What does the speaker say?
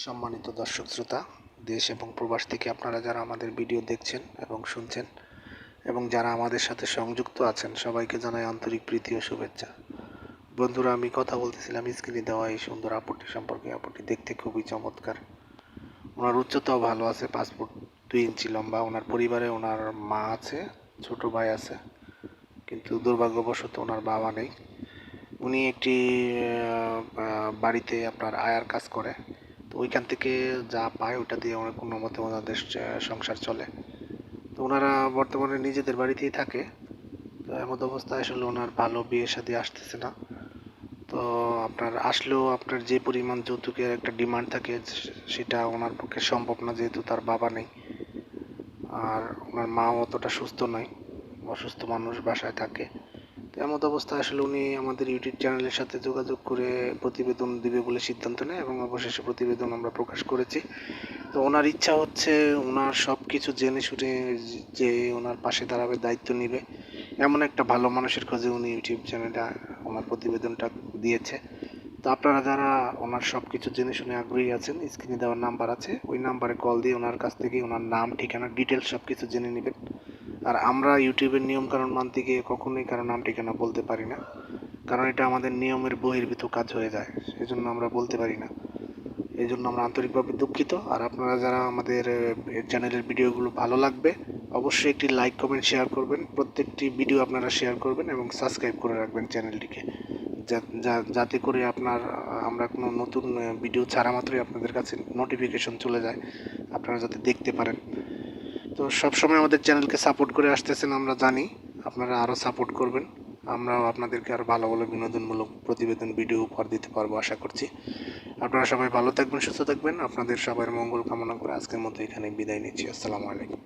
সম্মানিত দর্শক শ্রোতা, দেশ এবং প্রবাস থেকে আপনারা যারা আমাদের ভিডিও দেখছেন এবং শুনছেন এবং যারা আমাদের সাথে সংযুক্ত আছেন, সবাইকে জানাই আন্তরিক প্রীতি ও শুভেচ্ছা। বন্ধুরা, আমি কথা বলতেছিলাম স্ক্রিনে দেওয়া এই সুন্দর আপুটি সম্পর্কে। আপুটি দেখতে খুবই চমৎকার। ওনার উচ্চতাও ভালো আছে, 5 ফুট 2 ইঞ্চি লম্বা। ওনার পরিবারে ওনার মা আছে, ছোট ভাই আছে, কিন্তু দুর্ভাগ্যবশত ওনার বাবা নেই। উনি একটি বাড়িতে আপনার আয়ার কাজ করে, তো ওইখান থেকে যা পায় ওটা দিয়ে অনেক কোনো মতে ওনাদের সংসার চলে। তো ওনারা বর্তমানে নিজেদের বাড়িতেই থাকে। তো এমন অবস্থায় আসলে ওনার ভালো বিয়ে শাদী আসতেছে না। তো আপনার আসলেও আপনার যে পরিমাণ যৌতুকের একটা ডিমান্ড থাকে সেটা ওনার পক্ষে সম্ভব না, যেহেতু তার বাবা নেই আর ওনার মা অতটা সুস্থ নয়, অসুস্থ মানুষ বাসায় থাকে। তো এমন অবস্থায় আসলে উনি আমাদের ইউটিউব চ্যানেলের সাথে যোগাযোগ করে প্রতিবেদন দিবে বলে সিদ্ধান্ত নেয় এবং অবশেষে প্রতিবেদন আমরা প্রকাশ করেছি। তো ওনার ইচ্ছা হচ্ছে ওনার সব কিছু জেনে শুনে যে ওনার পাশে দাঁড়াবে, দায়িত্ব নেবে, এমন একটা ভালো মানুষের খোঁজে উনি ইউটিউব চ্যানেলটা ওনার প্রতিবেদনটা দিয়েছে। তো আপনারা যারা ওনার সব কিছু জেনে শুনে আগ্রহী আছেন, স্ক্রিনে দেওয়ার নাম্বার আছে, ওই নাম্বারে কল দিয়ে ওনার কাছ থেকে ওনার নাম, ঠিকানা, ডিটেলস সব কিছু জেনে নেবেন। আর আমরা ইউটিউবের নিয়মকানুন মানতে গিয়ে কখনোই কারো নাম ঠিকানা বলতে পারি না, কারণ এটা আমাদের নিয়মের বহির্ভূত কাজ হয়ে যায়, সেজন্য আমরা বলতে পারি না। এই জন্য আমরা আন্তরিকভাবে দুঃখিত। আর আপনারা যারা আমাদের চ্যানেলের ভিডিওগুলো ভালো লাগবে, অবশ্যই একটি লাইক, কমেন্ট, শেয়ার করবেন। প্রত্যেকটি ভিডিও আপনারা শেয়ার করবেন এবং সাবস্ক্রাইব করে রাখবেন চ্যানেলটিকে, যাতে করে আমরা কোনো নতুন ভিডিও ছাড়া মাত্রই আপনাদের কাছে নোটিফিকেশন চলে যায়, আপনারা যাতে দেখতে পারেন। তো সবসময় আমাদের চ্যানেলকে সাপোর্ট করে আসতেছেন, আমরা জানি। আপনারা আরও সাপোর্ট করবেন, আমরাও আপনাদেরকে আরও ভালো ভালো বিনোদনমূলক প্রতিবেদন ভিডিও উপহার দিতে পারবো আশা করছি। আপনারা সবাই ভালো থাকবেন, সুস্থ থাকবেন। আপনাদের সবার মঙ্গল কামনা করে আজকের মতো এখানে বিদায় নিচ্ছি। আসসালামু আলাইকুম।